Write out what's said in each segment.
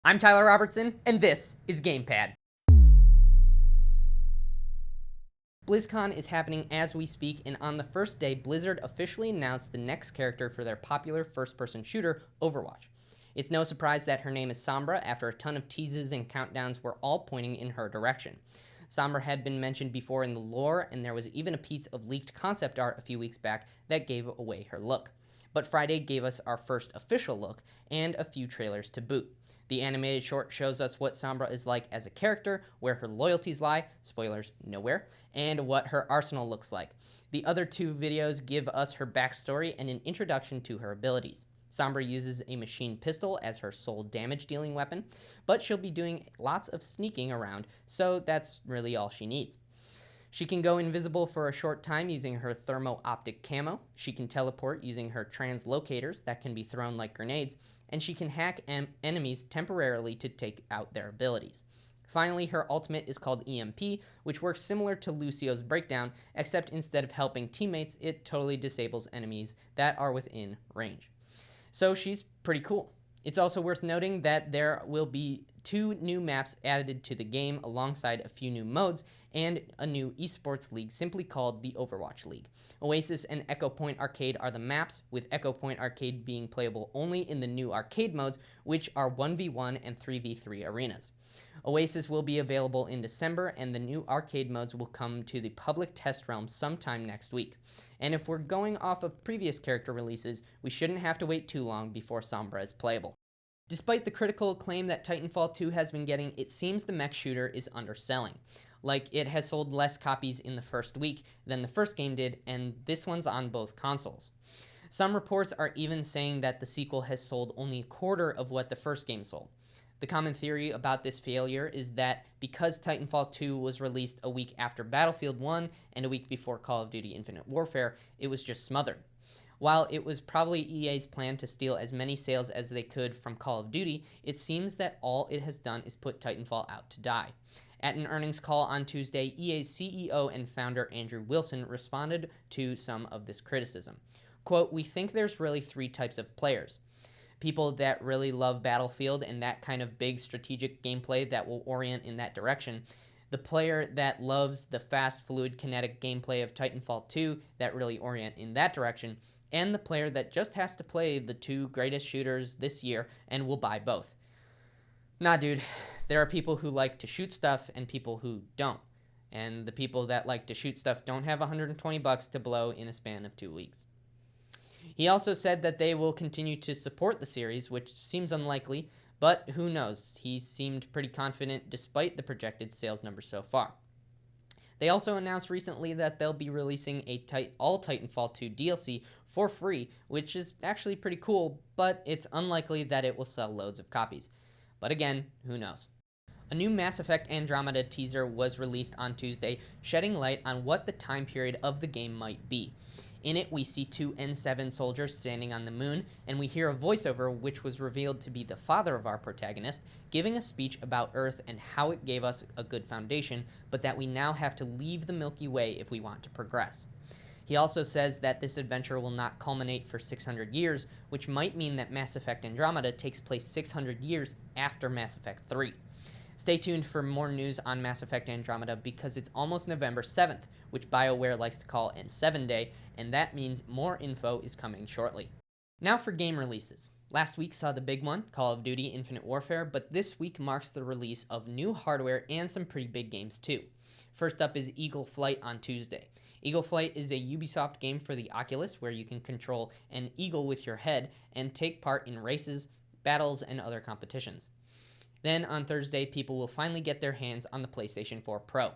I'm Tyler Robertson, and this is Gamepad. BlizzCon is happening as we speak, and on the first day, Blizzard officially announced the next character for their popular first-person shooter, Overwatch. It's no surprise that her name is Sombra, after a ton of teases and countdowns were all pointing in her direction. Sombra had been mentioned before in the lore, and there was even a piece of leaked concept art a few weeks back that gave away her look. But Friday gave us our first official look, and a few trailers to boot. The animated short shows us what Sombra is like as a character, where her loyalties lie, spoilers nowhere, and what her arsenal looks like. The other two videos give us her backstory and an introduction to her abilities. Sombra uses a machine pistol as her sole damage-dealing weapon, but she'll be doing lots of sneaking around, so that's really all she needs. She can go invisible for a short time using her thermo-optic camo, she can teleport using her translocators that can be thrown like grenades, and she can hack enemies temporarily to take out their abilities. Finally, her ultimate is called EMP, which works similar to Lucio's breakdown, except instead of helping teammates, it totally disables enemies that are within range. So she's pretty cool. It's also worth noting that there will be 2 new maps added to the game alongside a few new modes and a new esports league simply called the Overwatch League. Oasis and Echo Point Arcade are the maps, with Echo Point Arcade being playable only in the new arcade modes, which are 1v1 and 3v3 arenas. Oasis will be available in December, and the new arcade modes will come to the public test realm sometime next week. And if we're going off of previous character releases, we shouldn't have to wait too long before Sombra is playable. Despite the critical acclaim that Titanfall 2 has been getting, it seems the mech shooter is underselling. Like, it has sold less copies in the first week than the first game did, and this one's on both consoles. Some reports are even saying that the sequel has sold only a quarter of what the first game sold. The common theory about this failure is that because Titanfall 2 was released a week after Battlefield 1 and a week before Call of Duty Infinite Warfare, it was just smothered. While it was probably EA's plan to steal as many sales as they could from Call of Duty, it seems that all it has done is put Titanfall out to die. At an earnings call on Tuesday, EA's CEO and founder Andrew Wilson responded to some of this criticism. Quote, "We think there's really 3 types of players. People that really love Battlefield and that kind of big strategic gameplay that will orient in that direction. The player that loves the fast, fluid, kinetic gameplay of Titanfall 2 that really orient in that direction. And the player that just has to play the 2 greatest shooters this year and will buy both." Nah, dude. There are people who like to shoot stuff and people who don't. And the people that like to shoot stuff don't have $120 to blow in a span of 2 weeks. He also said that they will continue to support the series, which seems unlikely, but who knows? He seemed pretty confident despite the projected sales numbers so far. They also announced recently that they'll be releasing all Titanfall 2 DLC for free, which is actually pretty cool, but it's unlikely that it will sell loads of copies. But again, who knows? A new Mass Effect Andromeda teaser was released on Tuesday, shedding light on what the time period of the game might be. In it, we see 2 N7 soldiers standing on the moon, and we hear a voiceover which was revealed to be the father of our protagonist, giving a speech about Earth and how it gave us a good foundation, but that we now have to leave the Milky Way if we want to progress. He also says that this adventure will not culminate for 600 years, which might mean that Mass Effect Andromeda takes place 600 years after Mass Effect 3. Stay tuned for more news on Mass Effect Andromeda because it's almost November 7th, which BioWare likes to call N7 Day, and that means more info is coming shortly. Now for game releases. Last week saw the big one, Call of Duty Infinite Warfare, but this week marks the release of new hardware and some pretty big games too. First up is Eagle Flight on Tuesday. Eagle Flight is a Ubisoft game for the Oculus where you can control an eagle with your head and take part in races, battles, and other competitions. Then on Thursday, people will finally get their hands on the PlayStation 4 Pro.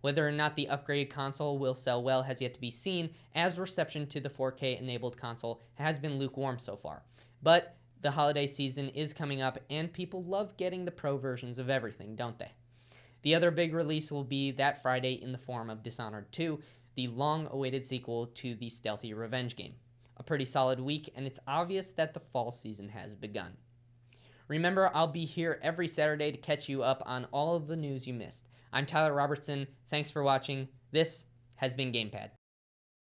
Whether or not the upgraded console will sell well has yet to be seen, as reception to the 4K-enabled console has been lukewarm so far. But the holiday season is coming up, and people love getting the Pro versions of everything, don't they? The other big release will be that Friday in the form of Dishonored 2, the long-awaited sequel to the stealthy revenge game. A pretty solid week, and it's obvious that the fall season has begun. Remember, I'll be here every Saturday to catch you up on all of the news you missed. I'm Tyler Robertson. Thanks for watching. This has been Gamepad.